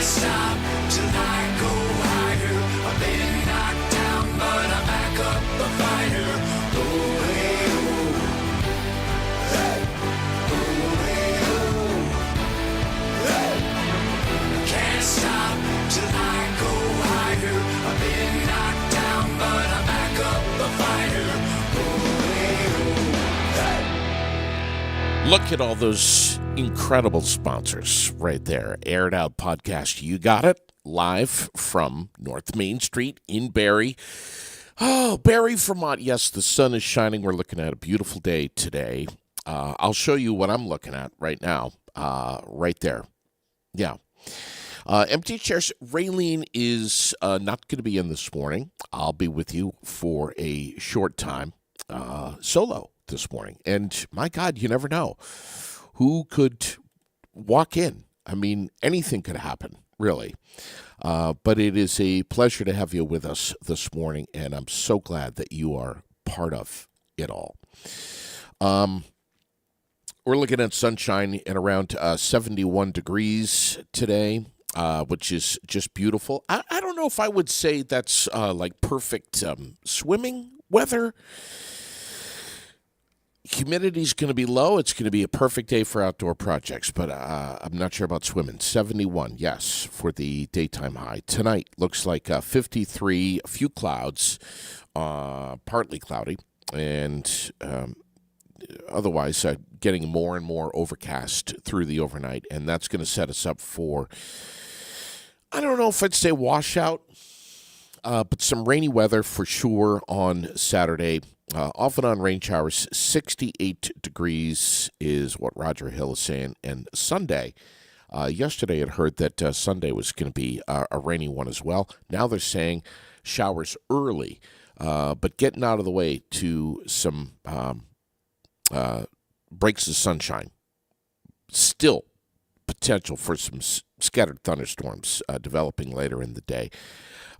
stop till I go higher. I've been knocked down, but I'm back up a fighter. Oh, hey, oh. Hey. Oh, hey, oh. Hey. Can't stop till I go higher. I've been knocked down, but I'm back up a fighter. Oh, hey, oh. Hey. Look at all those incredible sponsors right there. Aired Out Podcast, you got it, live from North Main Street in Barrie. Oh, Barrie, Vermont. Yes, the sun is shining. We're looking at a beautiful day today. I'll show you what I'm looking at right now, right there. Yeah. Empty chairs. Raylene is not going to be in this morning. I'll be with you for a short time, solo this morning. And my God, you never know who could walk in. I mean, anything could happen, really. But it is a pleasure to have you with us this morning, and I'm so glad that you are part of it all. We're looking at sunshine and around 71 degrees today, which is just beautiful. I don't know if I would say that's like perfect swimming weather. Humidity's going to be low. It's going to be a perfect day for outdoor projects, but I'm not sure about swimming. 71, yes, for the daytime high. Tonight looks like 53, a few clouds, partly cloudy, and otherwise getting more and more overcast through the overnight, and that's going to set us up for, I don't know if I'd say washout, but some rainy weather for sure on Saturday. Off and on rain showers, 68 degrees is what Roger Hill is saying. And Sunday, yesterday I had heard that Sunday was going to be a rainy one as well. Now they're saying showers early, but getting out of the way to some breaks of sunshine. Still potential for some scattered thunderstorms developing later in the day.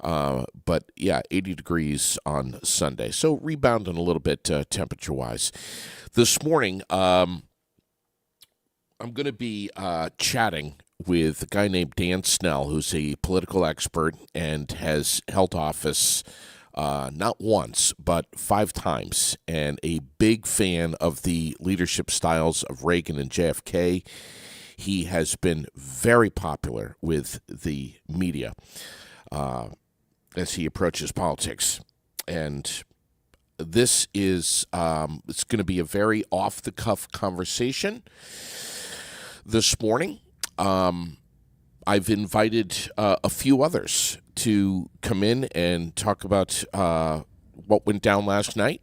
But yeah, 80 degrees on Sunday. So rebounding a little bit temperature-wise. This morning, I'm going to be chatting with a guy named Dan Snell, who's a political expert and has held office not once, but 5 times, and a big fan of the leadership styles of Reagan and JFK. He has been very popular with the media as he approaches politics. And this is it's going to be a very off-the-cuff conversation this morning. I've invited a few others to come in and talk about what went down last night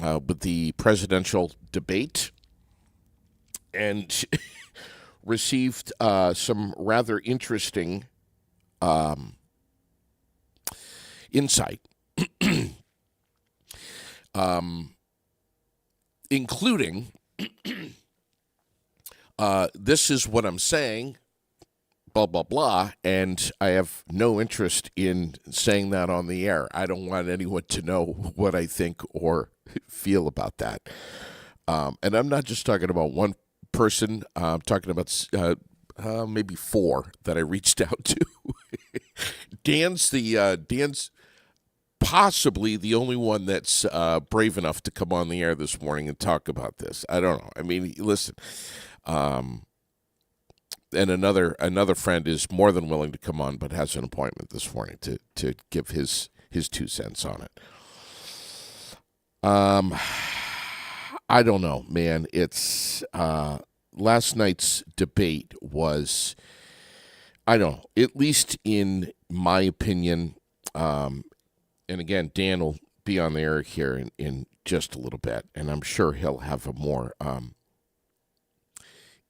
with the presidential debate, and received some rather interesting insight, including this is what I'm saying, blah, blah, blah, and I have no interest in saying that on the air. I don't want anyone to know what I think or feel about that. And I'm not just talking about one person. I'm talking about maybe 4 that I reached out to. Dan's possibly the only one that's brave enough to come on the air this morning and talk about this. I don't know. I mean, listen, and another friend is more than willing to come on, but has an appointment this morning to give his 2 cents on it. I don't know, man. It's last night's debate was, I don't know, at least in my opinion, and again, Dan will be on the air here in just a little bit, and I'm sure he'll have a more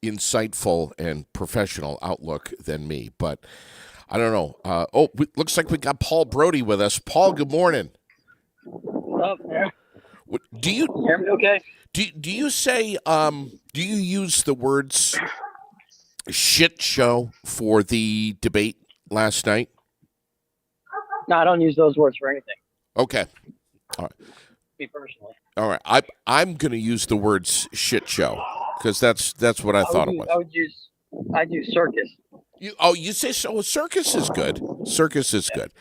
insightful and professional outlook than me. But I don't know. Looks like we got Paul Brody with us. Paul, good morning. What's up, man? Do you hear me okay? Do you say do you use the words shit show for the debate last night? No, I don't use those words for anything. Okay. All right. Me personally. All right. I'm going to use the words shit show because that's what I thought it was. I'd use circus. You say so? Circus is good. Circus is good.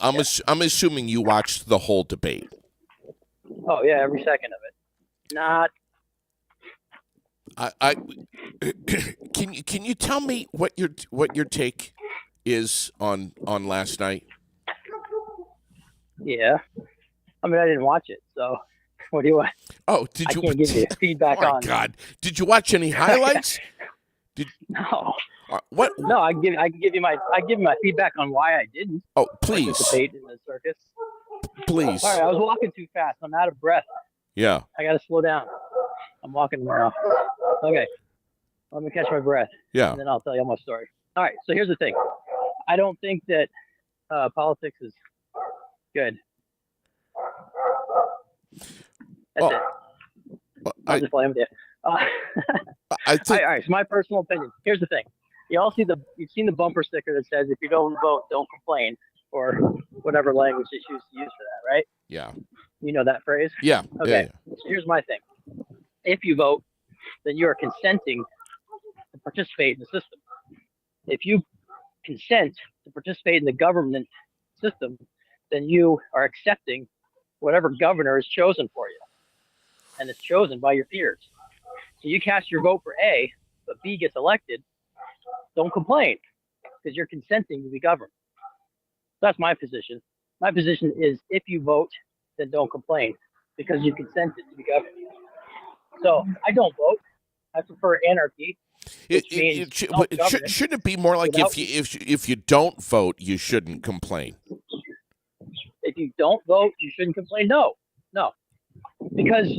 I'm assuming you watched the whole debate. Oh yeah, every second of it. Not. I can you tell me what your take is on last night? Yeah. I mean, I didn't watch it, so what do you want? Oh, did you? I can't give you feedback oh my on. God! Did you watch any highlights? No. What? No, I can give you my feedback on why I didn't Oh, please, participate in the circus. please. All right, I was walking too fast. I'm out of breath. Yeah. I got to slow down. I'm walking now. Okay. Let me catch my breath. Yeah. And then I'll tell you my story. All right. So here's the thing. I don't think that politics is good. That's it. I'll just play with you. I think. All right. So my personal opinion. Here's the thing. You've seen the bumper sticker that says, "If you don't vote, don't complain," or whatever language they choose to use for that, right? Yeah. You know that phrase? Yeah. Okay. Yeah. So here's my thing. If you vote, then you are consenting to participate in the system. If you consent to participate in the government system, then you are accepting whatever governor is chosen for you. And it's chosen by your peers. So you cast your vote for A, but B gets elected, don't complain, because you're consenting to be governed. That's my position. My position is if you vote, then don't complain, because you consented to be governed. So I don't vote. I prefer anarchy. Shouldn't it be more like if you don't vote, you shouldn't complain? If you don't vote, you shouldn't complain. No, because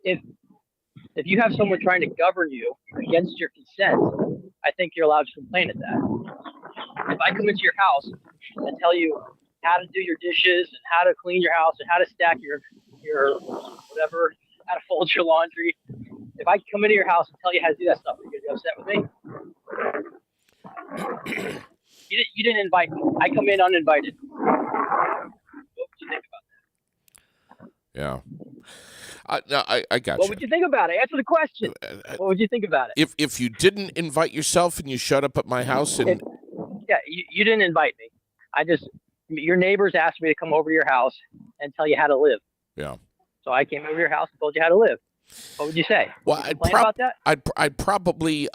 if you have someone trying to govern you against your consent, I think you're allowed to complain at that. If I come into your house and tell you how to do your dishes and how to clean your house and how to stack your whatever, how to fold your laundry, if I come into your house and tell you how to do that stuff, are you gonna be upset with me? You didn't invite me. I come in uninvited. What would you think about that? Yeah. I got What you. would you think about it? Answer the question. What would you think about it? If you didn't invite yourself and you showed up at my house and you didn't invite me. Your neighbors asked me to come over to your house and tell you how to live. Yeah. So I came over to your house and told you how to live. What would you say? Well, about that? I'd probably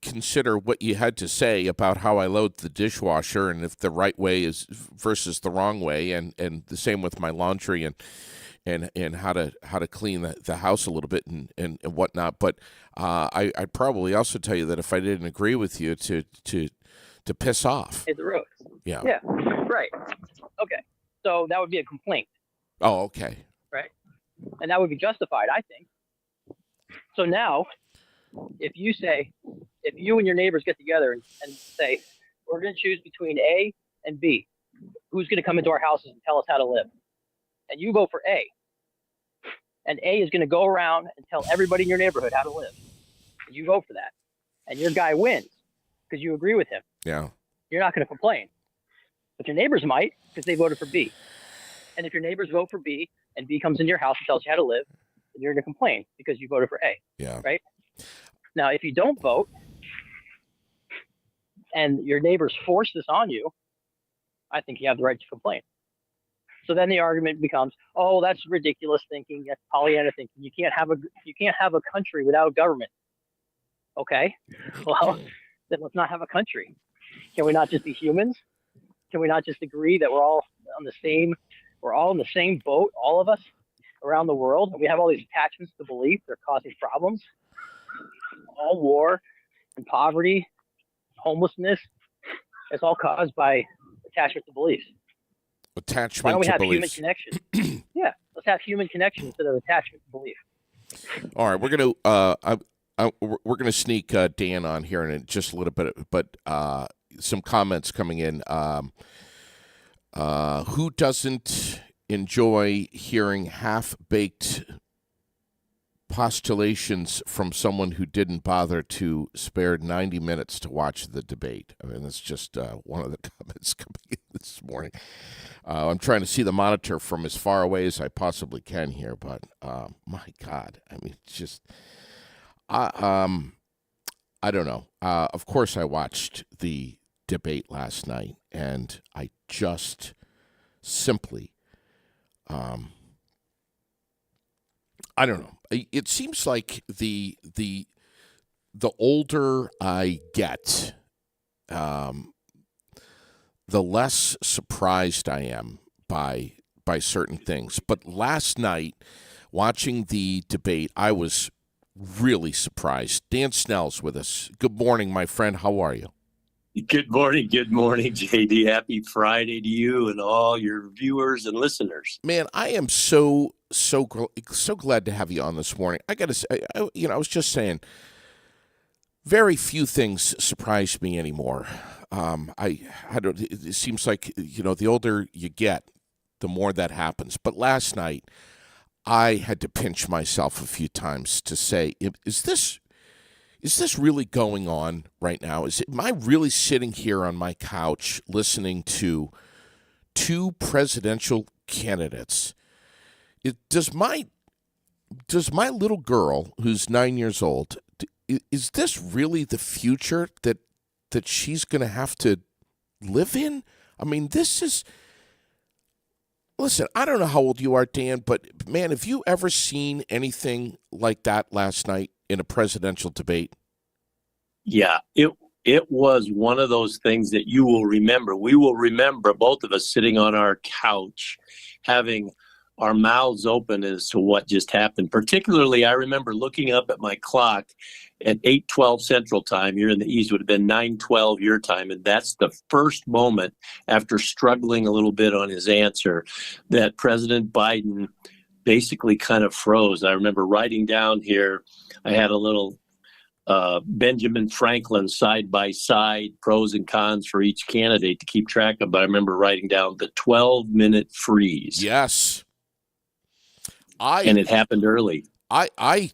consider what you had to say about how I load the dishwasher and if the right way is versus the wrong way, and the same with my laundry and how to clean the house a little bit and whatnot. But I'd probably also tell you that if I didn't agree with you, to piss off. Hit the road. Yeah. Yeah. Right. Okay. So that would be a complaint. Oh, okay. Right. And that would be justified, I think. So now, if you and your neighbors get together and say, we're going to choose between A and B, who's going to come into our houses and tell us how to live? And you vote for A. And A is going to go around and tell everybody in your neighborhood how to live. And you vote for that. And your guy wins because you agree with him. Yeah. You're not going to complain. But your neighbors might because they voted for B. And if your neighbors vote for B and B comes into your house and tells you how to live, then you're going to complain because you voted for A. Yeah. Right? Now, if you don't vote and your neighbors force this on you, I think you have the right to complain. So then the argument becomes, oh, that's ridiculous thinking. That's Pollyanna thinking. You can't have a country without government. Okay. Well, then let's not have a country. Can we not just be humans? Can we not just agree that we're all in the same boat, all of us around the world? And we have all these attachments to belief that are causing problems. All war and poverty, homelessness, it's all caused by attachment to beliefs. Why don't we have human connection? Yeah, let's have human connection instead of attachment to belief. All right, we're gonna sneak Dan on here in just a little bit, but some comments coming in. Who doesn't enjoy hearing half-baked postulations from someone who didn't bother to spare 90 minutes to watch the debate? I mean, that's just one of the comments coming in this morning. I'm trying to see the monitor from as far away as I possibly can here, but my God, I mean, just I don't know. Of course, I watched the debate last night, and I just simply, I don't know. It seems like the older I get, the less surprised I am by certain things. But last night, watching the debate, I was really surprised. Dan Snell's with us. Good morning, my friend. How are you? Good morning, JD. Happy Friday to you and all your viewers and listeners. Man, I am so glad to have you on this morning. I got to say, I was just saying, very few things surprise me anymore. I don't. It seems like the older you get, the more that happens. But last night, I had to pinch myself a few times to say, is this really going on right now? Am I really sitting here on my couch listening to two presidential candidates? Does my little girl, who's 9 years old, is this really the future that she's going to have to live in? I mean, this is... Listen, I don't know how old you are, Dan, but man, have you ever seen anything like that last night in a presidential debate? Yeah, it was one of those things that you will remember. We will remember, both of us sitting on our couch, having our mouths open as to what just happened. Particularly, I remember looking up at my clock at 8:12 Central Time. Here in the East would have been 9:12 your time, and that's the first moment, after struggling a little bit on his answer, that President Biden basically kind of froze. I remember writing down here, I had a little Benjamin Franklin side-by-side pros and cons for each candidate to keep track of, but I remember writing down the 12-minute freeze. Yes. And it happened early. My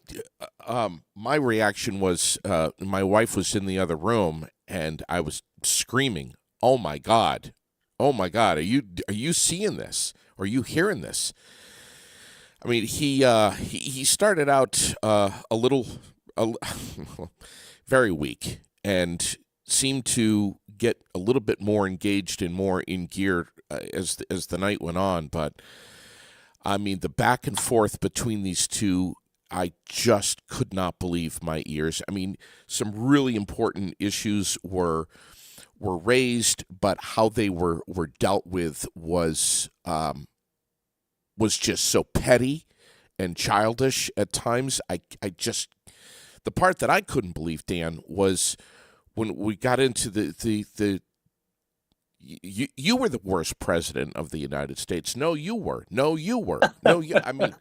reaction was, my wife was in the other room, and I was screaming, "Oh my God! Oh my God! Are you seeing this? Are you hearing this?" I mean, he started out very weak, and seemed to get a little bit more engaged and more in gear as the night went on, but. I mean, the back and forth between these two, I just could not believe my ears. I mean, some really important issues were raised, but how they were dealt with was just so petty and childish at times. I just, the part that I couldn't believe, Dan, was when we got into the You were the worst president of the United States. No, you were. No, you were. No, you. I mean,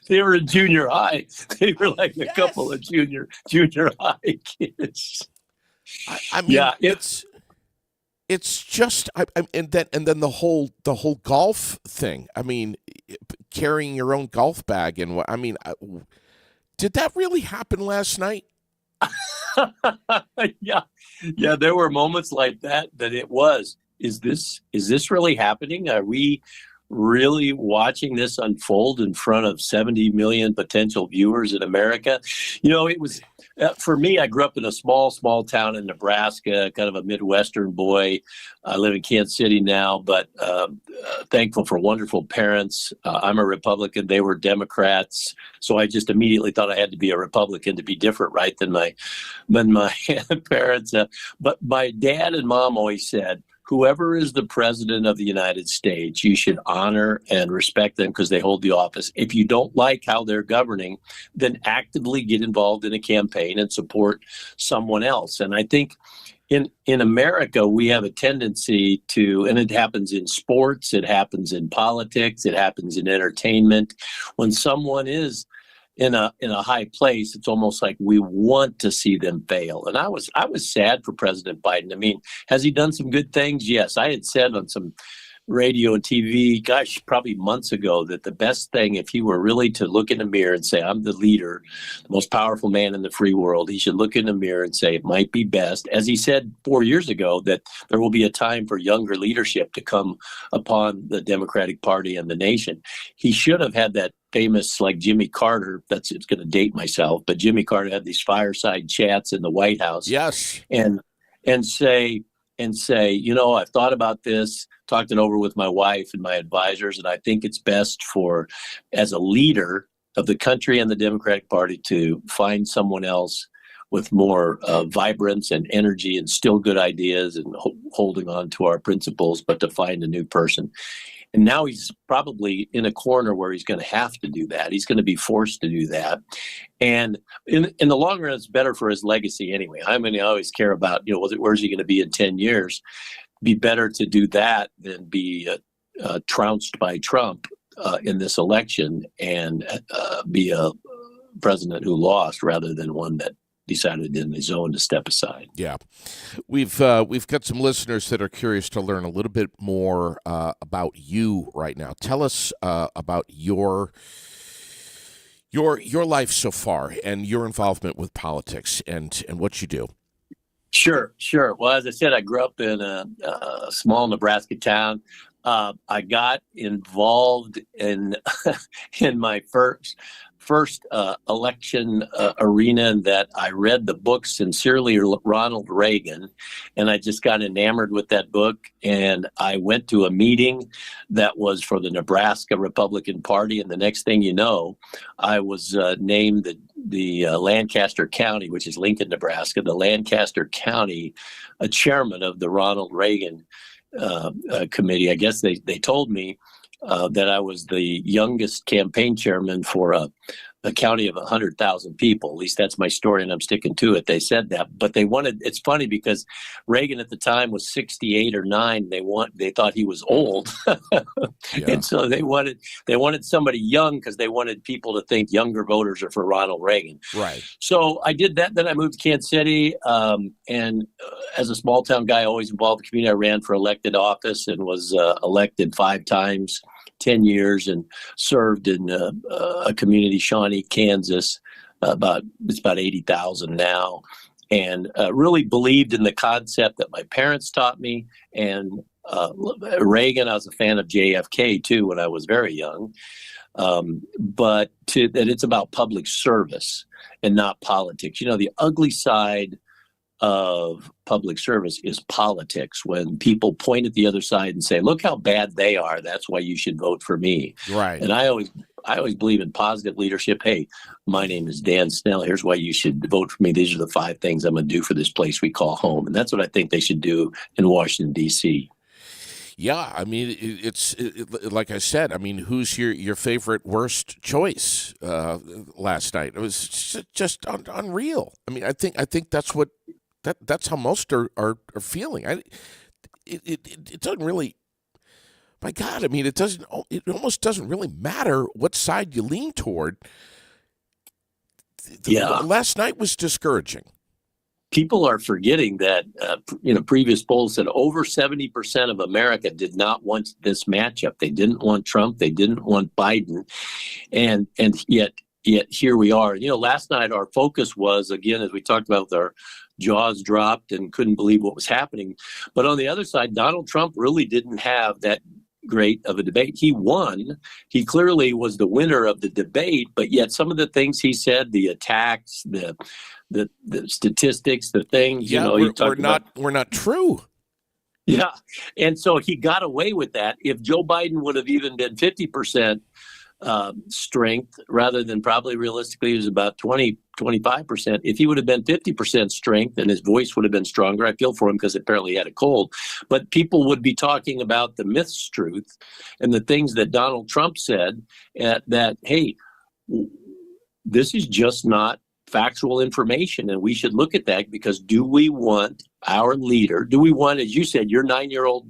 they were in junior high. They were like a Yes. couple of junior high kids. I mean, Yeah, it's just. And then the whole golf thing. I mean, carrying your own golf bag and what. I mean, did that really happen last night? Yeah, there were moments like that it was. Is this really happening? Are we really watching this unfold in front of 70 million potential viewers in America? It was, for me, I grew up in a small town in Nebraska, kind of a Midwestern boy. I live in Kansas City now, but thankful for wonderful parents. I'm a Republican. They were Democrats. So I just immediately thought I had to be a Republican to be different, right, than my parents. But my dad and mom always said, whoever is the president of the United States, you should honor and respect them because they hold the office. If you don't like how they're governing, then actively get involved in a campaign and support someone else. And I think in America, we have a tendency to, and it happens in sports, it happens in politics, it happens in entertainment. When someone is in a high place, it's almost like we want to see them fail. And I was sad for President Biden. I mean, has he done some good things? Yes. I had said on some radio and TV, gosh, probably months ago, that the best thing, if he were really to look in the mirror and say, I'm the leader, the most powerful man in the free world, he should look in the mirror and say, it might be best, as he said 4 years ago, that there will be a time for younger leadership to come upon the Democratic Party and the nation. He should have had that famous, like Jimmy Carter. It's going to date myself, but Jimmy Carter had these fireside chats in the White House. Yes. And say, I've thought about this, talked it over with my wife and my advisors, and I think it's best for, as a leader of the country and the Democratic Party, to find someone else with more vibrance and energy and still good ideas and holding on to our principles, but to find a new person. And now he's probably in a corner where he's going to have to do that. He's going to be forced to do that. And in the long run, it's better for his legacy anyway. I mean, I always care about, where's he going to be in 10 years? Be better to do that than be trounced by Trump in this election and be a president who lost rather than one that decided in his own to step aside. Yeah, we've got some listeners that are curious to learn a little bit more about you right now. Tell us about your life so far and your involvement with politics and what you do. Sure. Well, as I said, I grew up in a small Nebraska town. I got involved in in my first election arena that I read the book Sincerely Ronald Reagan, and I just got enamored with that book. And I went to a meeting that was for the Nebraska Republican Party, and the next thing you know, I was named the Lancaster County, which is Lincoln, Nebraska, the Lancaster County chairman of the Ronald Reagan committee. I guess they told me that I was the youngest campaign chairman for a county of 100,000 people. At least that's my story, and I'm sticking to it. They said that, but it's funny because Reagan at the time was 68 or 9. They thought he was old. Yeah. And so they wanted somebody young because they wanted people to think younger voters are for Ronald Reagan. Right. So I did that. Then I moved to Kansas City, and as a small town guy, always involved in the community. I ran for elected office and was elected 5 times. 10 years and served in a community, Shawnee, Kansas. It's about 80,000 now, and really believed in the concept that my parents taught me. And Reagan, I was a fan of JFK too when I was very young. But that it's about public service and not politics. The ugly side of public service is politics. When people point at the other side and say, look how bad they are, that's why you should vote for me. Right. And I always believe in positive leadership. Hey, my name is Dan Snell. Here's why you should vote for me. These are the 5 things I'm going to do for this place we call home. And that's what I think they should do in Washington, D.C. Yeah, I mean, it's like I said. I mean, who's your favorite worst choice last night? It was just unreal. I mean, I think that's what that's how most are feeling. It doesn't really. My God, I mean, it almost doesn't really matter what side you lean toward. Yeah, last night was discouraging. People are forgetting that, previous polls said over 70% of America did not want this matchup. They didn't want Trump. They didn't want Biden. And yet here we are. Last night our focus was, again, as we talked about, with our jaws dropped and couldn't believe what was happening. But on the other side, Donald Trump really didn't have that great of a debate. He won. He clearly was the winner of the debate, but yet some of the things he said, the attacks, the statistics, the things, we're not true. Yeah. And so he got away with that. If Joe Biden would have even been 50% strength, rather than probably realistically it was about 25%. If he would have been 50% strength and his voice would have been stronger, I feel for him because apparently he had a cold, but people would be talking about the myths truth and the things that Donald Trump said that, hey, this is just not factual information. And we should look at that because do we want our leader, do we want, as you said, your 9-year-old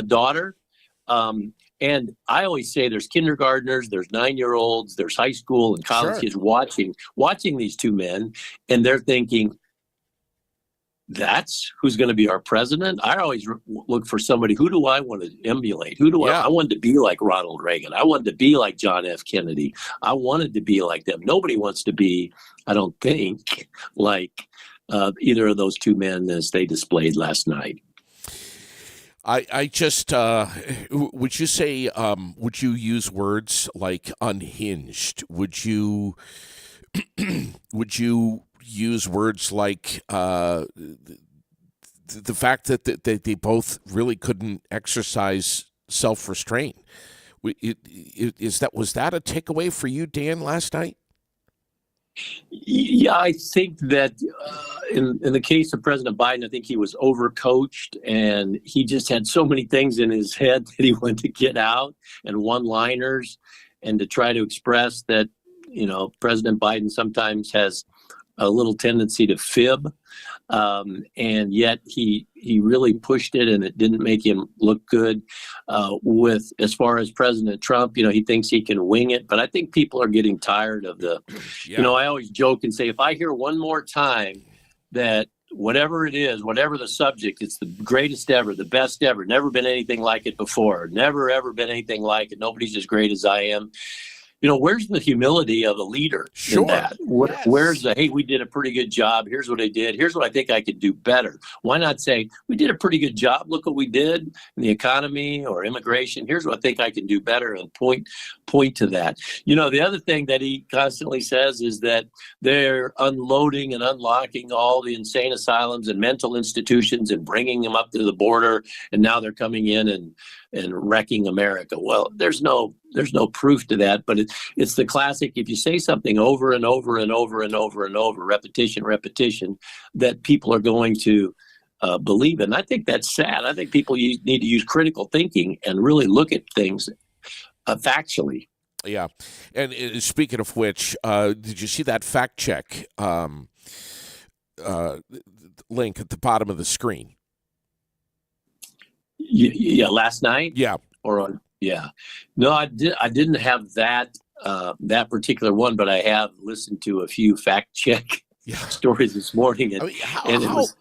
daughter? And I always say there's kindergartners, there's 9-year-olds, there's high school and college kids watching these two men, and they're thinking, that's who's going to be our president? I always look for somebody, who do I want to emulate? I wanted to be like Ronald Reagan. I wanted to be like John F. Kennedy. I wanted to be like them. Nobody wants to be, I don't think, like either of those two men as they displayed last night. I just would you say would you use words like unhinged? Would you would you use words like the fact that they both really couldn't exercise self-restraint? Was that a takeaway for you, Dan, last night? Yeah, I think that in the case of President Biden, I think he was overcoached, and he just had so many things in his head that he wanted to get out, and one-liners, and to try to express that, President Biden sometimes has a little tendency to fib, and yet he really pushed it, and it didn't make him look good. With as far as President Trump, he thinks he can wing it, but I think people are getting tired of the. Yeah. I always joke and say, if I hear one more time that whatever it is, whatever the subject, it's the greatest ever, the best ever, never been anything like it before, never ever been anything like it, nobody's as great as I am. Where's the humility of a leader in that? Yes. Where's the, hey, we did a pretty good job. Here's what I did. Here's what I think I could do better. Why not say, we did a pretty good job. Look what we did in the economy or immigration. Here's what I think I can do better, and point to that. The other thing that he constantly says is that they're unloading and unlocking all the insane asylums and mental institutions and bringing them up to the border. And now they're coming in and wrecking America. Well, there's no proof to that, but it's the classic. If you say something over and over and over and over and over, repetition, that people are going to believe in. I think that's sad. I think people need to use critical thinking and really look at things factually. Yeah. And speaking of which, did you see that fact check link at the bottom of the screen? Yeah, last night. Yeah. No, I didn't have that particular one, but I have listened to a few fact check stories this morning, and it was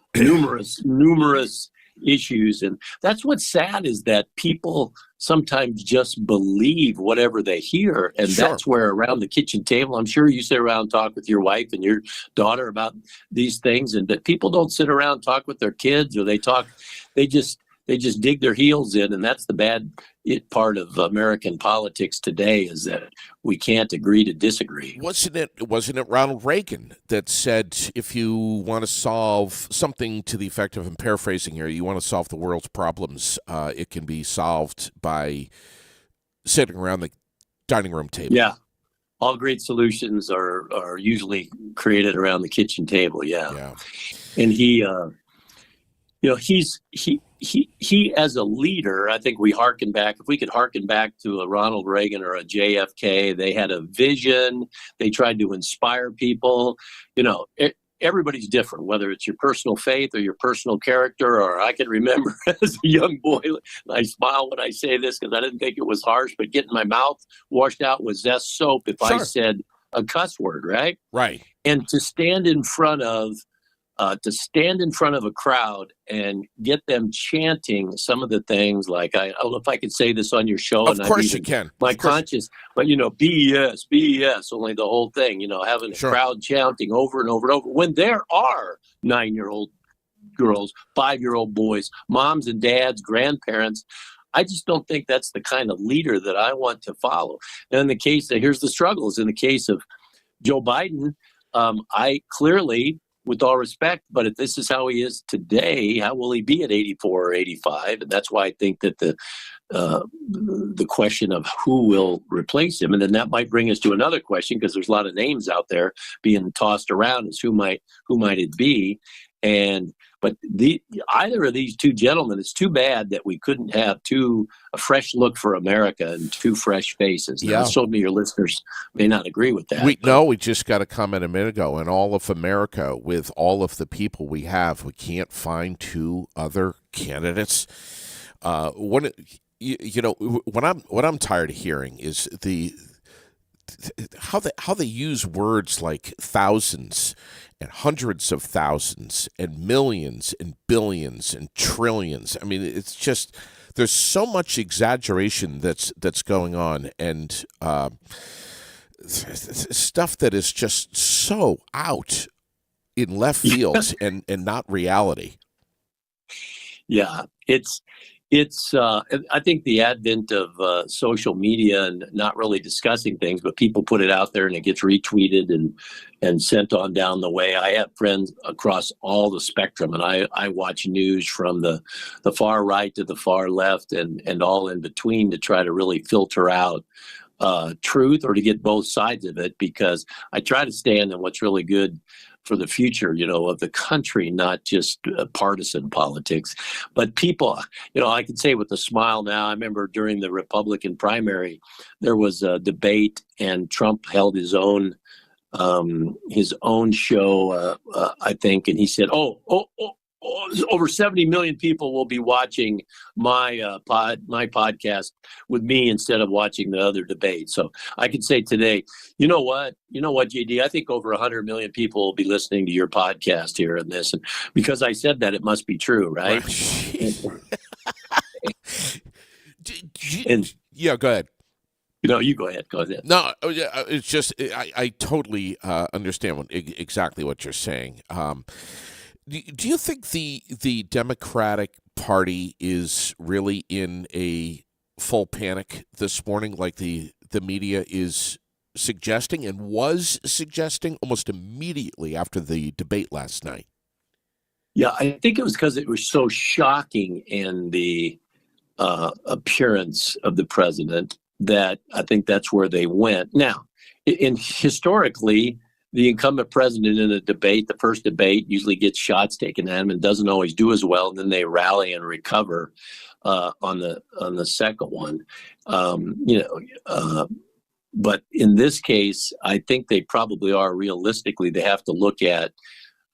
numerous issues. And that's what's sad, is that people sometimes just believe whatever they hear. And that's where, around the kitchen table, I'm sure you sit around and talk with your wife and your daughter about these things, and that people don't sit around and talk with their kids, or they just dig their heels in. And that's the bad part of American politics today, is that we can't agree to disagree. Wasn't it Ronald Reagan that said, if you want to solve something to the effect of, I'm paraphrasing here, you want to solve the world's problems, it can be solved by sitting around the dining room table. Yeah. All great solutions are usually created around the kitchen table. Yeah. And he as a leader, I think if we could harken back to a Ronald Reagan or a JFK, they had a vision. They tried to inspire people. Everybody's different, whether it's your personal faith or your personal character. Or I can remember as a young boy, and I smile when I say this because I didn't think it was harsh, but getting my mouth washed out with Zest soap if I said a cuss word, right? Right. And to stand in front of a crowd and get them chanting some of the things, like, I don't know if I could say this on your show. Of course you can. My conscience, but BS, only the whole thing, having a crowd chanting over and over and over, when there are 9-year-old girls, 5-year-old boys, moms and dads, grandparents. I just don't think that's the kind of leader that I want to follow. And in the case here's the struggles. In the case of Joe Biden, I clearly, with all respect, but if this is how he is today, how will he be at 84 or 85? And that's why I think that the question of who will replace him, and then that might bring us to another question, because there's a lot of names out there being tossed around as who might it be. But either of these two gentlemen, it's too bad that we couldn't have a fresh look for America and two fresh faces. Now, some of your listeners may not agree with that. We just got a comment a minute ago. In all of America, with all of the people we have, we can't find two other candidates. What I'm tired of hearing is how they use words like thousands and hundreds of thousands and millions and billions and trillions. I mean, it's just, there's so much exaggeration that's going on, and stuff that is just so out in left field and not reality. Yeah, it's It's, I think the advent of social media and not really discussing things, but people put it out there and it gets retweeted and sent on down the way. I have friends across all the spectrum, and I watch news from the far right to the far left and all in between to try to really filter out truth or to get both sides of it, because I try to stand in what's really good for the future, of the country, not just partisan politics. But people, I can say with a smile now, I remember during the Republican primary, there was a debate and Trump held his own show, I think. And he said, over 70 million people will be watching my podcast with me instead of watching the other debate. So I can say today, you know what, JD, I think over 100 million people will be listening to your podcast here and this. And because I said that, it must be true, right? Yeah, go ahead. You go ahead. Go ahead. No, it's just I totally understand exactly what you're saying. Do you think the Democratic Party is really in a full panic this morning, like the media is suggesting and was suggesting almost immediately after the debate last night? Yeah, I think it was because it was so shocking in the appearance of the president that I think that's where they went. Now, historically, the incumbent president in a debate, the first debate, usually gets shots taken at him and doesn't always do as well. And then they rally and recover on the second one. But in this case, I think they probably are realistically. They have to look at,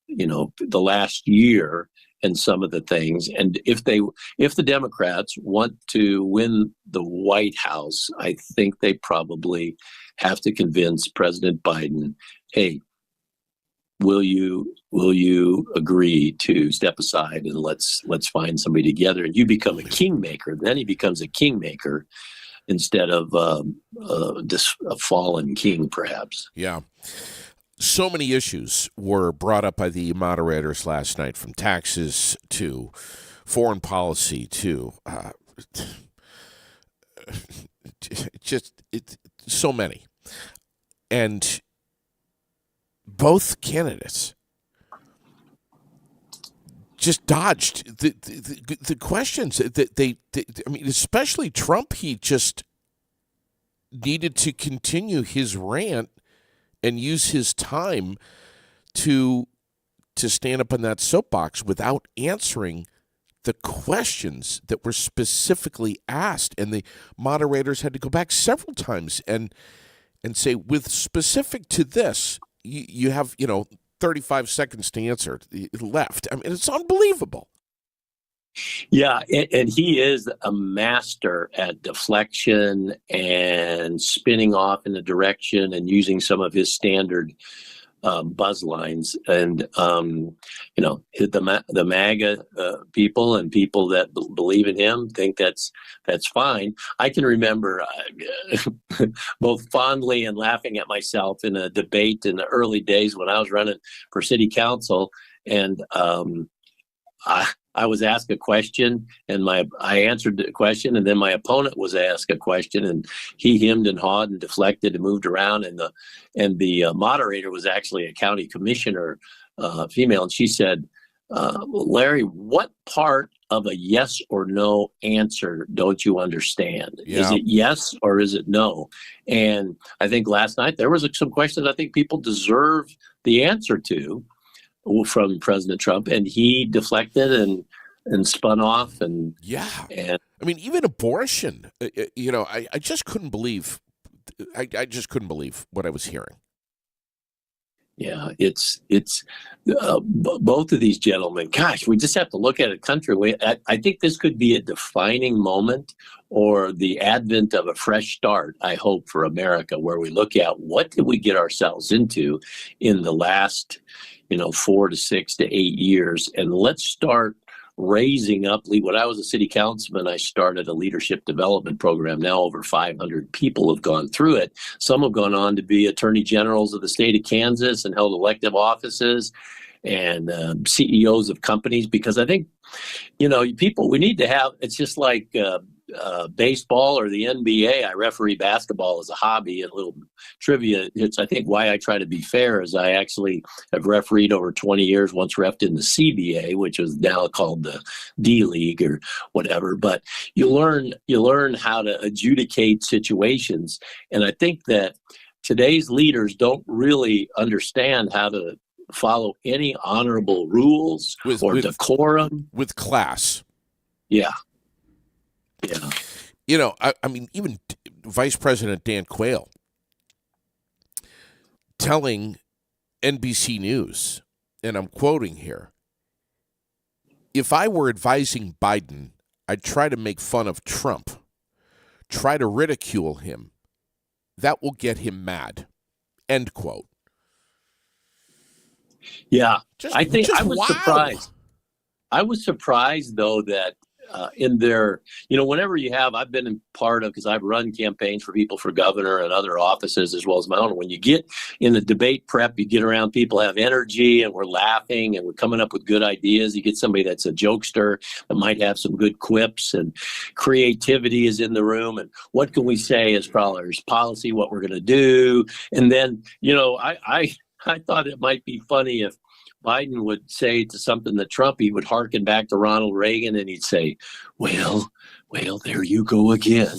the last year and some of the things. And if the Democrats want to win the White House, I think they probably have to convince President Biden, hey, will you agree to step aside and let's find somebody together, and you become a kingmaker. Then he becomes a kingmaker instead of a fallen king, perhaps. Yeah. So many issues were brought up by the moderators last night, from taxes to foreign policy to so many. And both candidates just dodged the questions that they I mean, especially Trump. He just needed to continue his rant and use his time to stand up on that soapbox without answering the questions that were specifically asked. And the moderators had to go back several times and say, with specific to this, you have 35 seconds to answer left. I mean, it's unbelievable. Yeah, and he is a master at deflection and spinning off in a direction and using some of his standard buzz lines. And the MAGA people and people that believe in him think that's fine. I can remember both fondly and laughing at myself in a debate in the early days when I was running for city council, and I was asked a question, and I answered the question, and then my opponent was asked a question, and he hemmed and hawed and deflected and moved around, and the moderator was actually a county commissioner, female, and she said, "Larry, what part of a yes or no answer don't you understand? Yeah. Is it yes or is it no?" And I think last night there was some questions I think people deserve the answer to from President Trump, and he deflected and spun off and I mean, even abortion. I just couldn't believe. I just couldn't believe what I was hearing. Yeah, it's both of these gentlemen. Gosh, we just have to look at a country. I think this could be a defining moment, or the advent of a fresh start, I hope, for America, where we look at what did we get ourselves into in the last 4 to 6 to 8 years, and let's start raising up. When I was a city councilman, I started a leadership development program. Now over 500 people have gone through it. Some have gone on to be attorney generals of the state of Kansas and held elective offices. and CEOs of companies, because I think, people, we need to have, it's just like baseball or the NBA. I referee basketball as a hobby. And a little trivia, it's, I think, why I try to be fair is I actually have refereed over 20 years, once refed in the CBA, which is now called the D League or whatever. But you learn how to adjudicate situations. And I think that today's leaders don't really understand how to follow any honorable rules or decorum. With class. Yeah. I mean, even Vice President Dan Quayle telling NBC News, and I'm quoting here, "If I were advising Biden, I'd try to make fun of Trump, try to ridicule him. That will get him mad." End quote. Yeah. I was wow. surprised. I was surprised, though, that in their, whenever I've been in part of, because I've run campaigns for people for governor and other offices as well as my own. When you get in the debate prep, you get around people have energy and we're laughing and we're coming up with good ideas. You get somebody that's a jokester that might have some good quips, and creativity is in the room. And what can we say as policy, what we're going to do? And then, I thought it might be funny if Biden would say to something that Trump, he would hearken back to Ronald Reagan and he'd say, well, there you go again.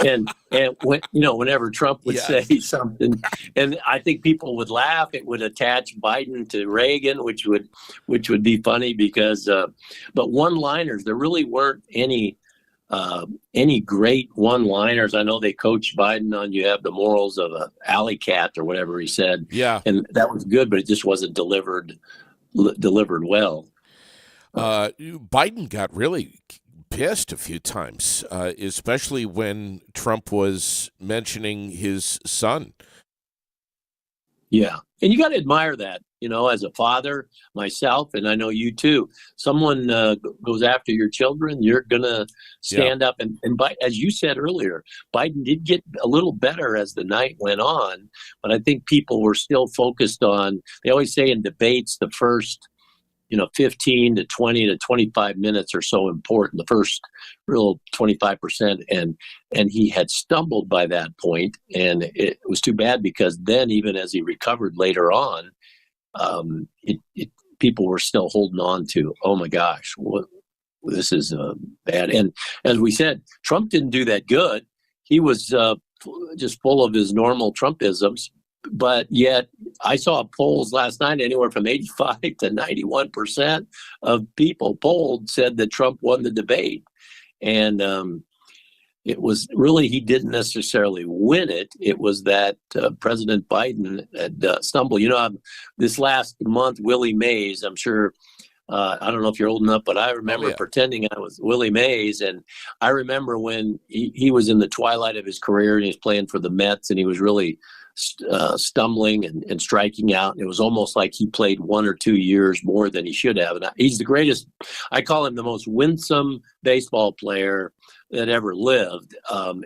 and when, whenever Trump would say something, and I think people would laugh, it would attach Biden to Reagan, which would be funny because, but one-liners, there really weren't any great one-liners. I know they coached Biden on, you have the morals of a alley cat or whatever he said. Yeah. And that was good, but it just wasn't delivered well. Biden got really pissed a few times, especially when Trump was mentioning his son. Yeah. And you got to admire that, as a father myself, and I know you too. Someone goes after your children, you're going to stand up. And as you said earlier, Biden did get a little better as the night went on, but I think people were still focused on, they always say in debates, the first 15 to 20 to 25 minutes are so important, the first real 25%. And he had stumbled by that point. And it was too bad because then, even as he recovered later on, people were still holding on to, oh my gosh, this is bad. And as we said, Trump didn't do that good. He was just full of his normal Trumpisms. But yet, I saw polls last night, anywhere from 85 to 91% of people polled said that Trump won the debate. And it was really, he didn't necessarily win it. It was that President Biden had stumbled. This last month, Willie Mays, I'm sure, I don't know if you're old enough, but I remember pretending I was Willie Mays. And I remember when he was in the twilight of his career and he was playing for the Mets, and he was really stumbling and striking out. It was almost like he played 1 or 2 years more than he should have. And he's the greatest. I call him the most winsome baseball player that ever lived.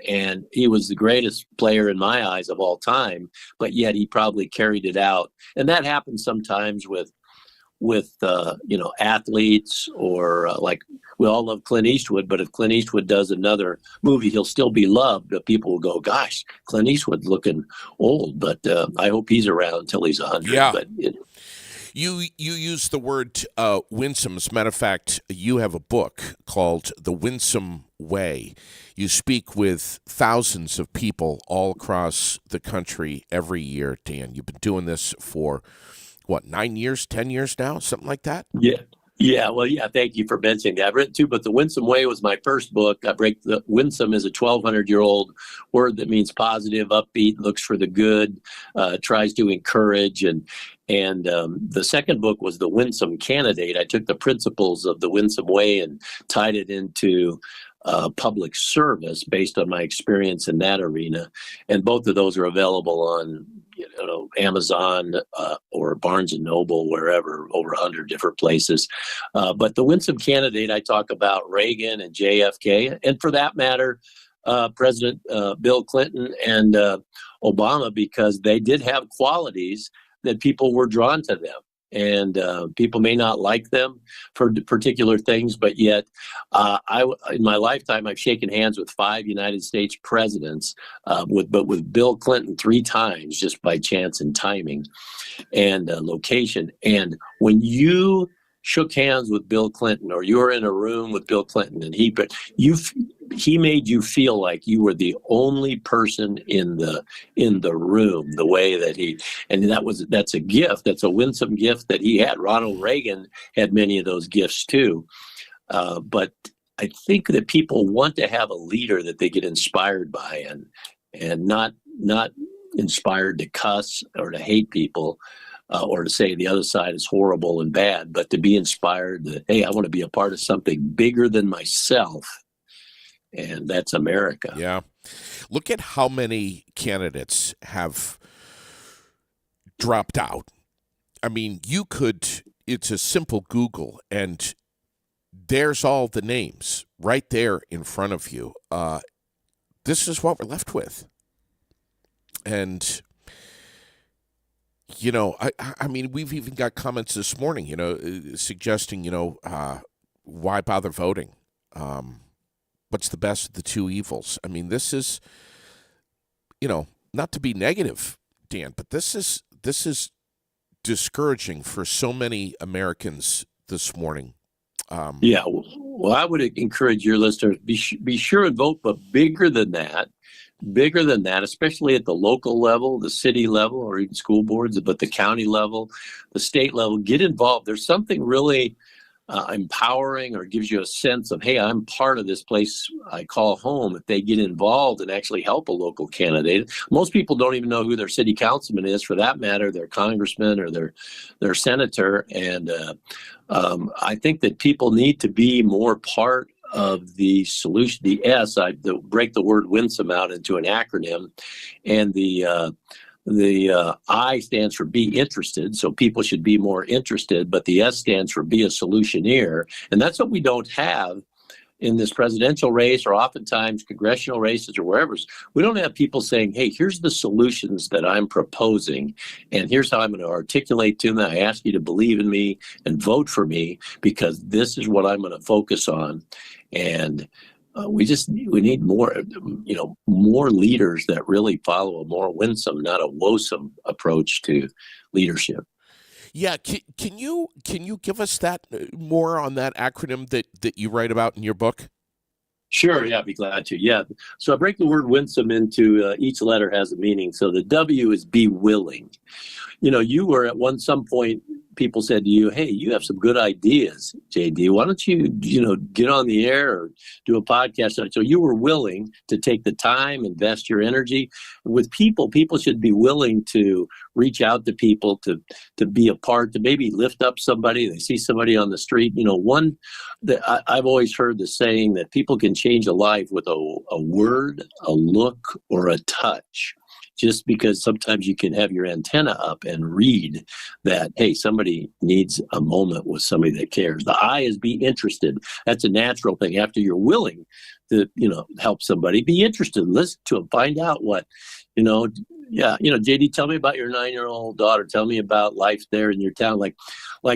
And he was the greatest player in my eyes of all time, but yet he probably carried it out. And that happens sometimes with athletes, or like, we all love Clint Eastwood, but if Clint Eastwood does another movie, he'll still be loved. But people will go, gosh, Clint Eastwood looking old, but I hope he's around until he's 100. Yeah. But You use the word winsome. As a matter of fact, you have a book called The Winsome Way. You speak with thousands of people all across the country every year, Dan. You've been doing this for, 9 years, 10 years now, something like that? Yeah. Yeah, well, thank you for mentioning that. I've written two, but The Winsome Way was my first book. Winsome is a 1,200-year-old word that means positive, upbeat, looks for the good, tries to encourage. And the second book was The Winsome Candidate. I took the principles of The Winsome Way and tied it into public service based on my experience in that arena. And both of those are available on Amazon or Barnes and Noble, wherever, over 100 different places. But The Winsome Candidate, I talk about Reagan and JFK, and for that matter, President Bill Clinton and Obama, because they did have qualities that people were drawn to them. and people may not like them for particular things, but yet in my lifetime, I've shaken hands with 5 United States presidents, with Bill Clinton 3 times just by chance and timing and location. And when you shook hands with Bill Clinton, or you were in a room with Bill Clinton, and he made you feel like you were the only person in the room, the way that that's a gift. That's a winsome gift that he had. Ronald Reagan had many of those gifts too. But I think that people want to have a leader that they get inspired by, and not inspired to cuss or to hate people. Or to say the other side is horrible and bad, but to be inspired that, hey, I want to be a part of something bigger than myself. And that's America. Yeah. Look at how many candidates have dropped out. I mean, it's a simple Google, and there's all the names right there in front of you. This is what we're left with. And I mean, we've even got comments this morning, suggesting, why bother voting? What's the best of the two evils? I mean, this is, not to be negative, Dan, but this is discouraging for so many Americans this morning. Yeah, well, I would encourage your listeners, be sure and vote, but bigger than that, especially at the local level, the city level, or even school boards, but the county level, the state level, get involved. There's something really empowering, or gives you a sense of, hey, I'm part of this place I call home, if they get involved and actually help a local candidate. Most people don't even know who their city councilman is, for that matter, their congressman or their senator. And I think that people need to be more part of the solution. The S, I break the word winsome out into an acronym, and the I stands for be interested, so people should be more interested, but the S stands for be a solutioneer, and that's what we don't have in this presidential race, or oftentimes congressional races or wherever. We don't have people saying, hey, here's the solutions that I'm proposing, and here's how I'm going to articulate to them. I ask you to believe in me and vote for me, because this is what I'm going to focus on. And we need more, more leaders that really follow a more winsome, not a woesome approach to leadership. Yeah, can you give us that more on that acronym that you write about in your book? Sure, yeah, I'd be glad to. Yeah, so I break the word winsome into each letter has a meaning. So the W is be willing. You were at some point, people said to you, hey, you have some good ideas, JD. Why don't you, get on the air or do a podcast? So you were willing to take the time, invest your energy. With people should be willing to reach out to people, to be a part, to maybe lift up somebody. They see somebody on the street. I've always heard the saying that people can change a life with a word, a look, or a touch. Just because sometimes you can have your antenna up and read that, hey, somebody needs a moment with somebody that cares. The I is be interested. That's a natural thing. After you're willing to, help somebody, be interested, listen to them, find out what, JD, tell me about your 9-year-old daughter. Tell me about life there in your town. Like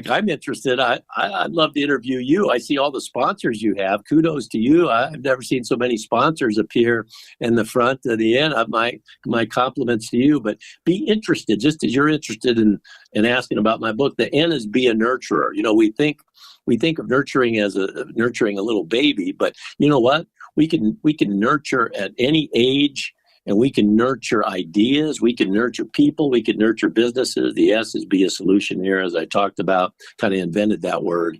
I'm interested. I'd love to interview you. I see all the sponsors you have. Kudos to you. I've never seen so many sponsors appear in the front to the end. My compliments to you. But be interested, just as you're interested in asking about my book. The N is be a nurturer. We think of nurturing as nurturing a little baby, but you know what? We can nurture at any age. And we can nurture ideas, we can nurture people, we can nurture businesses. The S is be a solutioneer, as I talked about, kind of invented that word.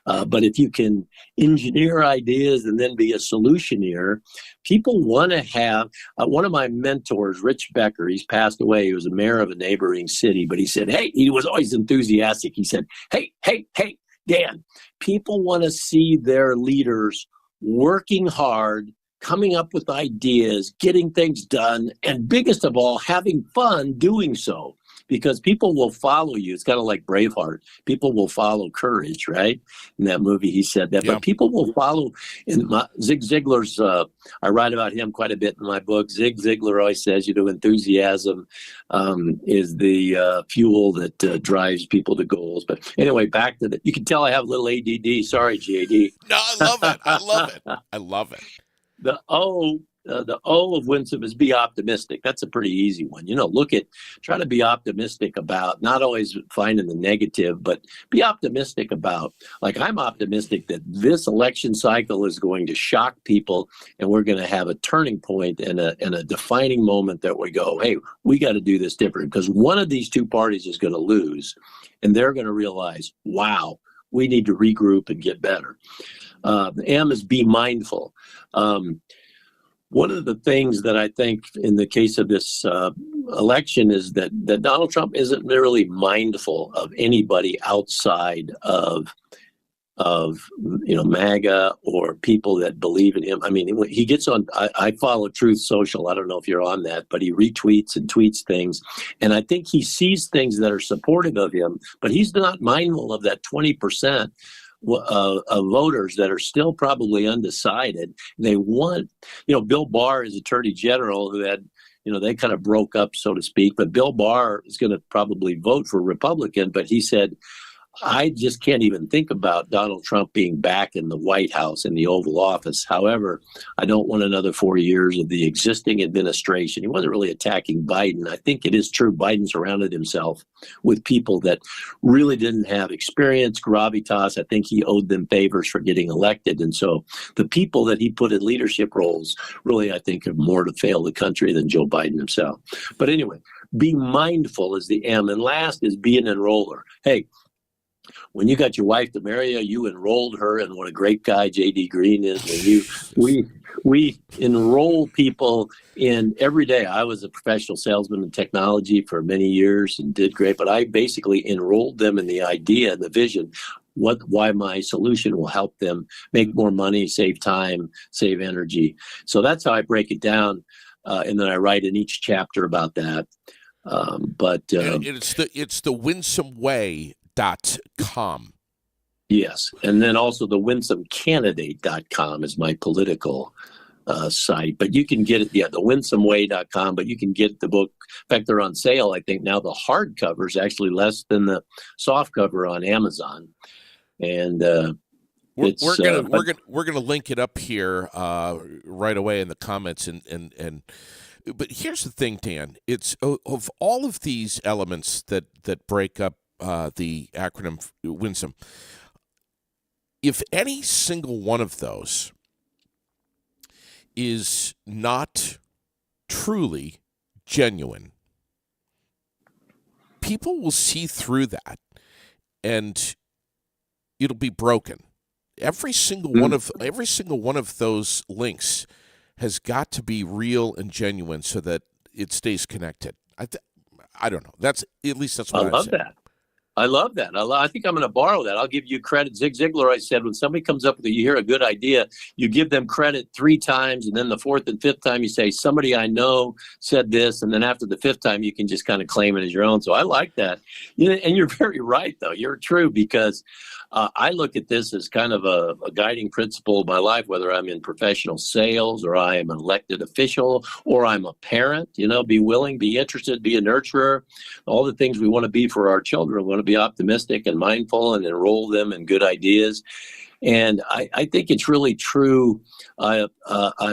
But if you can engineer ideas and then be a solutioneer, people want to have, one of my mentors, Rich Becker, he's passed away. He was a mayor of a neighboring city, but he said, hey, he was always enthusiastic. He said, hey, Dan, people want to see their leaders working hard, coming up with ideas, getting things done, and biggest of all, having fun doing so. because people will follow you. It's kind of like Braveheart. People will follow courage, right? In that movie, he said that. Yeah. But people will follow. Zig Ziglar's, I write about him quite a bit in my book. Zig Ziglar always says, enthusiasm is the fuel that drives people to goals. But anyway, back to you can tell I have a little ADD. Sorry, JD. No, I love it. I love it. I love it. The O of Winsome is be optimistic. That's a pretty easy one. Try to be optimistic about not always finding the negative, but be optimistic about, like, I'm optimistic that this election cycle is going to shock people and we're going to have a turning point and a defining moment that we go, hey, we got to do this different, because one of these two parties is going to lose and they're going to realize, wow, we need to regroup and get better. M is be mindful. One of the things that I think in the case of this election is that Donald Trump isn't really mindful of anybody outside of MAGA or people that believe in him. I mean, he gets on, I follow Truth Social. I don't know if you're on that, but he retweets and tweets things. And I think he sees things that are supportive of him, but he's not mindful of that 20% of voters that are still probably undecided. They want, Bill Barr is Attorney General, who had, they kind of broke up, so to speak, but Bill Barr is going to probably vote for Republican, but he said, I just can't even think about Donald Trump being back in the White House, in the Oval Office. However, I don't want another 4 years of the existing administration. He wasn't really attacking Biden. I think it is true Biden surrounded himself with people that really didn't have experience, gravitas. I think he owed them favors for getting elected. And so the people that he put in leadership roles really, I think, have more to fail the country than Joe Biden himself. But anyway, be mindful is the M. And last is be an enroller. Hey, when you got your wife to marry you enrolled her, and what a great guy J.D. Green is. And we enroll people in every day. I was a professional salesman in technology for many years and did great, but I basically enrolled them in the idea and the vision, why my solution will help them make more money, save time, save energy. So that's how I break it down, and then I write in each chapter about that. It's the winsomeway.com. Yes. And then also the winsomecandidate.com is my political site. But you can get it, the winsomeway.com, but you can get the book. In fact, they're on sale. I think now the hardcover is actually less than the soft cover on Amazon. And we're gonna link it up here right away in the comments and but here's the thing, Dan. It's of all of these elements that break up the acronym Winsome, if any single one of those is not truly genuine, people will see through that and it'll be broken. Every single one of those links has got to be real and genuine so that it stays connected. I don't know. That's what I love that. I love that. I think I'm going to borrow that. I'll give you credit. Zig Ziglar, I said, when somebody comes up with you hear a good idea, you give them credit 3 times, and then the 4th and 5th time you say, somebody I know said this, and then after the 5th time you can just kind of claim it as your own. So I like that. And you're very right, though. You're true, because I look at this as kind of a guiding principle of my life, whether I'm in professional sales or I am an elected official or I'm a parent. Be willing, be interested, be a nurturer, all the things we want to be for our children. We want to be optimistic and mindful and enroll them in good ideas. And I think it's really true. I've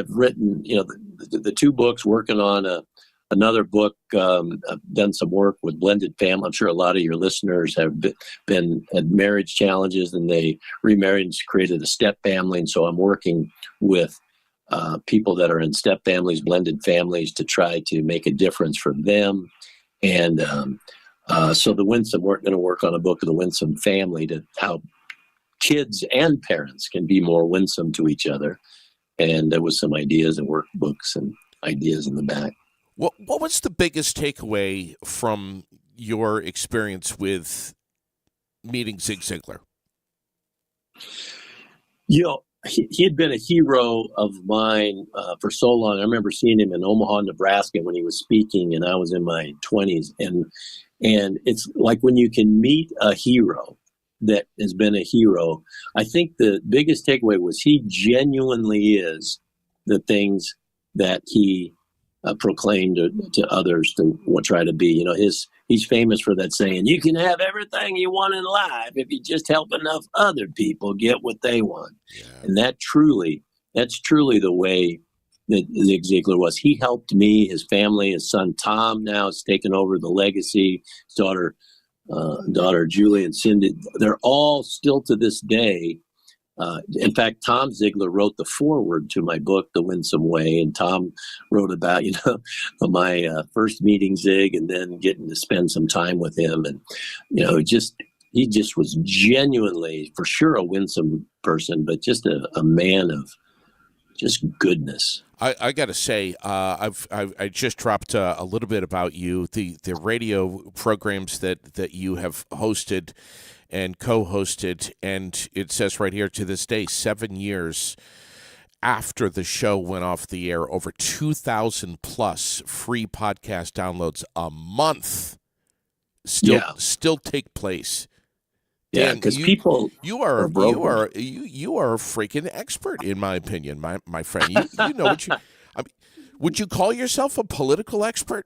written, the 2 books, working on another book. I've done some work with blended family. I'm sure a lot of your listeners have had marriage challenges, and they remarried and created a step family. And so I'm working with people that are in step families, blended families, to try to make a difference for them. And so we're going to work on a book of the Winsome family, to how kids and parents can be more winsome to each other. And there was some ideas and workbooks and ideas in the back. What was the biggest takeaway from your experience with meeting Zig Ziglar? He had been a hero of mine for so long. I remember seeing him in Omaha, Nebraska when he was speaking, and I was in my 20s. And it's like when you can meet a hero that has been a hero, I think the biggest takeaway was he genuinely is the things that he proclaimed to others to try to be. You know, he's famous for that saying, "You can have everything you want in life if you just help enough other people get what they want." Yeah. And that's truly the way that Zig Ziglar was. He helped me, his family, his son Tom now has taken over the legacy. His daughter Julie and Cindy, they're all still to this day. In fact, Tom Ziglar wrote the foreword to my book, The Winsome Way, and Tom wrote about, my first meeting Zig and then getting to spend some time with him. And, he just was genuinely, for sure, a winsome person, but just a man of just goodness. I got to say, I just dropped a little bit about you, the radio programs that you have hosted and co-hosted, and it says right here, to this day, 7 years after the show went off the air, over 2,000 plus free podcast downloads a month still take place. Yeah, because people you are a freaking expert, in my opinion, my friend. You know what would you call yourself a political expert?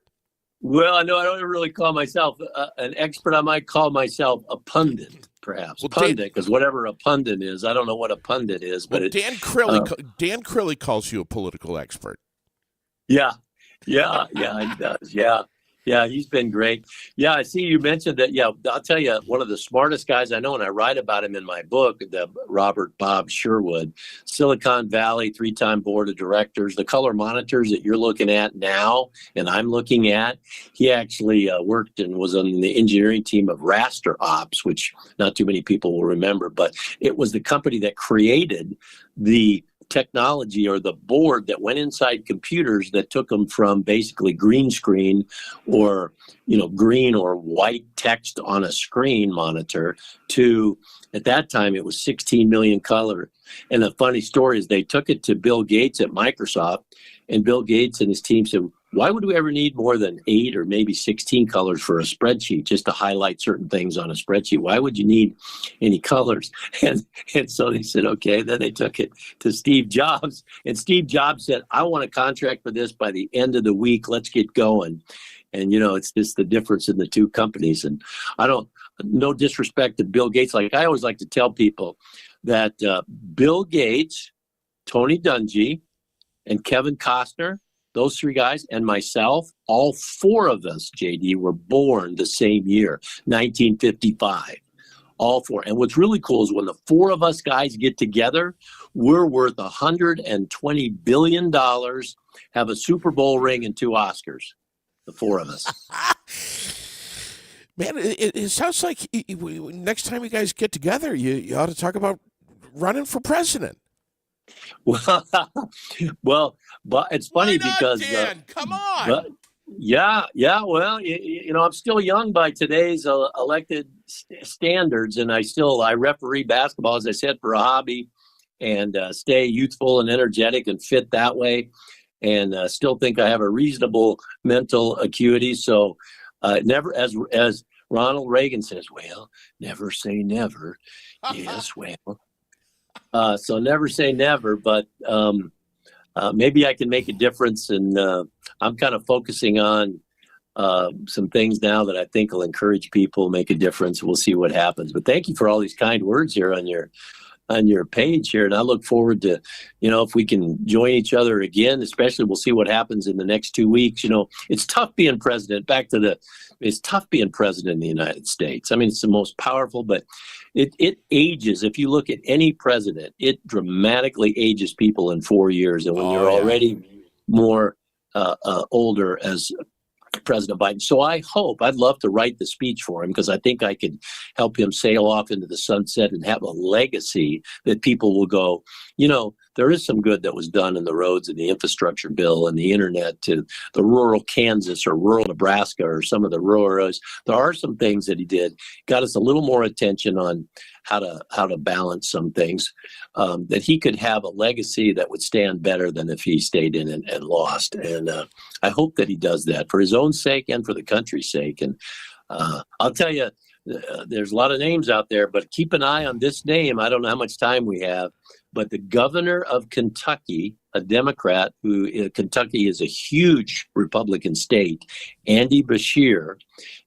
Well, no, I don't really call myself an expert. I might call myself a pundit, perhaps. Well, pundit, because whatever a pundit is, I don't know what a pundit is. But Dan Crilly calls you a political expert. Yeah, he does. Yeah, he's been great. Yeah, I see you mentioned that. Yeah, I'll tell you, one of the smartest guys I know, and I write about him in my book, the Robert Bob Sherwood, Silicon Valley, 3-time board of directors. The color monitors that you're looking at now and I'm looking at, he actually worked and was on the engineering team of Raster Ops, which not too many people will remember, but it was the company that created the technology or the board that went inside computers that took them from basically green screen or green or white text on a screen monitor to, at that time it was 16 million color. And the funny story is they took it to Bill Gates at Microsoft, and Bill Gates and his team said, why would we ever need more than 8 or maybe 16 colors for a spreadsheet just to highlight certain things on a spreadsheet? Why would you need any colors? And so they said, okay. Then they took it to Steve Jobs, and Steve Jobs said, I want a contract for this by the end of the week. Let's get going. And, it's just the difference in the two companies. And no disrespect to Bill Gates. Like I always like to tell people that Bill Gates, Tony Dungy, and Kevin Costner, those 3 guys, and myself, all 4 of us, JD, were born the same year, 1955. All 4. And what's really cool is when the 4 of us guys get together, we're worth $120 billion, have a Super Bowl ring and 2 Oscars, the 4 of us. Man, it sounds like next time you guys get together, you ought to talk about running for president. Well, but it's funny because Dan? Come on. Yeah. Well, I'm still young by today's elected standards, and I referee basketball, as I said, for a hobby, and stay youthful and energetic and fit that way, and still think I have a reasonable mental acuity. So never, as Ronald Reagan says, well, never say never. Yes, well. So never say never, but maybe I can make a difference. And I'm kind of focusing on some things now that I think will encourage people, make a difference. We'll see what happens. But thank you for all these kind words here on your page here. And I look forward to, if we can join each other again, especially we'll see what happens in the next 2 weeks. It's tough being president. It's tough being president in the United States. I mean, it's the most powerful, but it ages. If you look at any president, it dramatically ages people in 4 years. And when you're already more older as President Biden. So I'd love to write the speech for him, because I think I could help him sail off into the sunset and have a legacy that people will go, there is some good that was done in the roads and the infrastructure bill and the internet to the rural Kansas or rural Nebraska or some of the rural areas. There are some things that he did, got us a little more attention on how to balance some things, that he could have a legacy that would stand better than if he stayed in and lost. And I hope that he does that for his own sake and for the country's sake. And I'll tell you, there's a lot of names out there, but keep an eye on this name. I don't know how much time we have, but the governor of Kentucky, a Democrat Kentucky is a huge Republican state, Andy Beshear,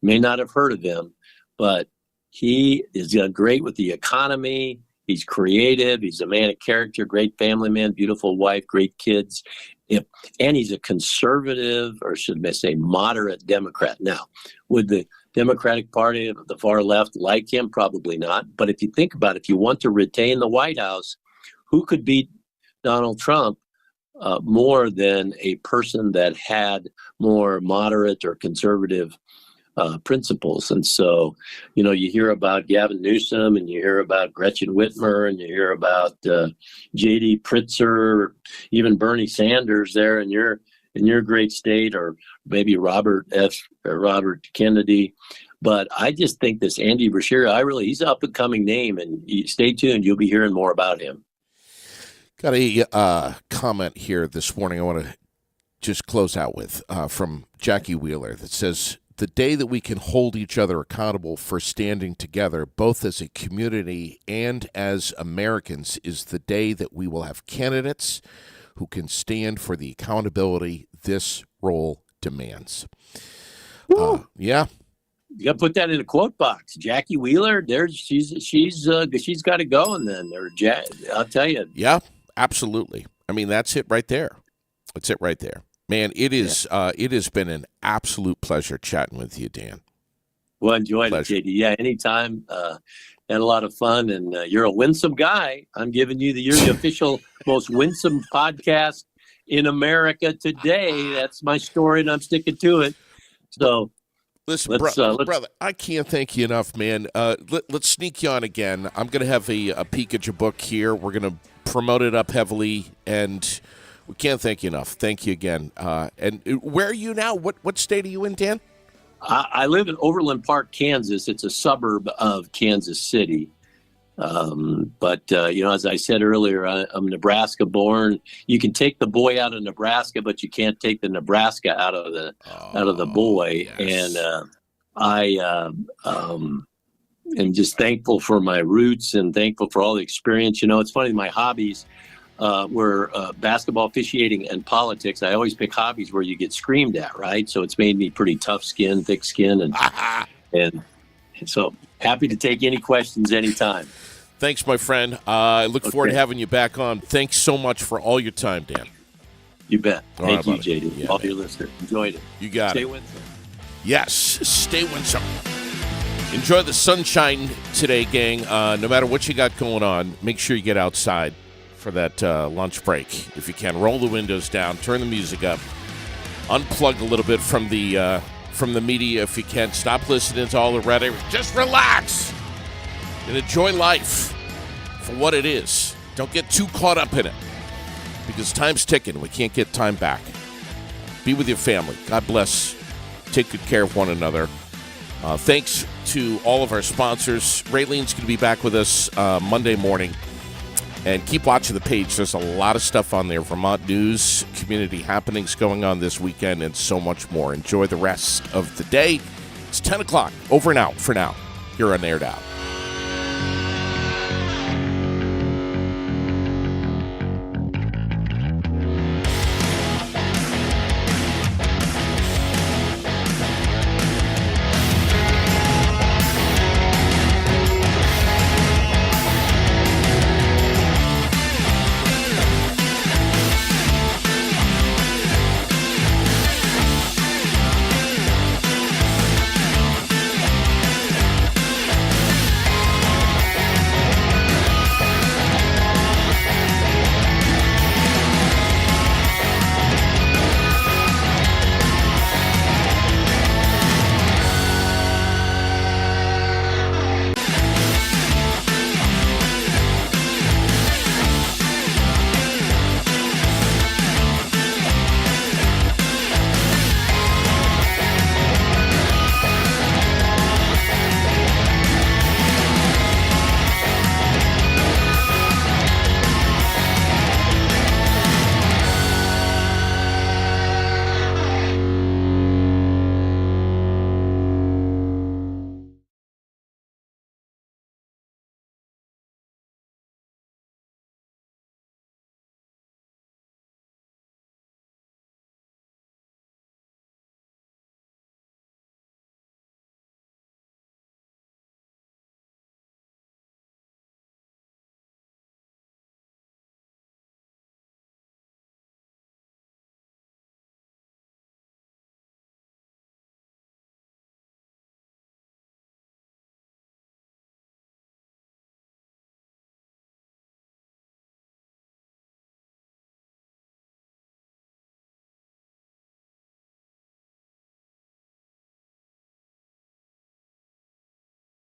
may not have heard of him, but he is great with the economy. He's creative. He's a man of character, great family man, beautiful wife, great kids. And he's a conservative, or should I say moderate Democrat. Now, would the Democratic Party of the far left like him? Probably not. But if you think about it, if you want to retain the White House, who could beat Donald Trump more than a person that had more moderate or conservative principles? And so, you hear about Gavin Newsom, and you hear about Gretchen Whitmer, and you hear about J.D. Pritzker, even Bernie Sanders there in your great state, or maybe Robert Kennedy. But I just think this Andy Beshear, he's an up-and-coming name, and stay tuned. You'll be hearing more about him. Got a comment here this morning I want to just close out with from Jackie Wheeler that says, the day that we can hold each other accountable for standing together, both as a community and as Americans, is the day that we will have candidates who can stand for the accountability this role demands. Yeah. You got to put that in a quote box. Jackie Wheeler, she's got to go, and then I'll tell you. Yeah, absolutely. I mean, that's it right there. That's it right there. Man, it is. It has been an absolute pleasure chatting with you, Dan. Well, enjoyed it, JD. Yeah, anytime. Had a lot of fun, and you're a winsome guy. I'm giving you you're the official most winsome podcast in America today. That's my story, and I'm sticking to it. So, listen, brother, I can't thank you enough, man. Let's sneak you on again. I'm going to have a peek at your book here. We're going to promote it up heavily, and we can't thank you enough. Thank you again. And where are you now? What state are you in, Dan? I live in Overland Park, Kansas. It's a suburb of Kansas City. But as I said earlier, I'm Nebraska born. You can take the boy out of Nebraska, but you can't take the Nebraska out of the boy. Yes. And I am just thankful for my roots and thankful for all the experience. It's funny, my hobbies were basketball, officiating, and politics. I always pick hobbies where you get screamed at, right? So it's made me pretty thick skin, and so happy to take any questions anytime. Thanks, my friend. I look forward to having you back on. Thanks so much for all your time, Dan. You bet. Thank you, buddy. JD. All your listeners. Enjoyed it. You got Stay it. winsome. Yes, stay winsome. Enjoy the sunshine today, gang. No matter what you got going on, make sure you get outside for that lunch break. If you can, roll the windows down, turn the music up, unplug a little bit from the media if you can. Stop listening to all the rhetoric. Just relax and enjoy life for what it is. Don't get too caught up in it because time's ticking. We can't get time back. Be with your family. God bless. Take good care of one another. Thanks to all of our sponsors. Raylene's going to be back with us Monday morning. And keep watching the page. There's a lot of stuff on there. Vermont news, community happenings going on this weekend, and so much more. Enjoy the rest of the day. It's 10 o'clock. Over and out for now. Here on Aired Out.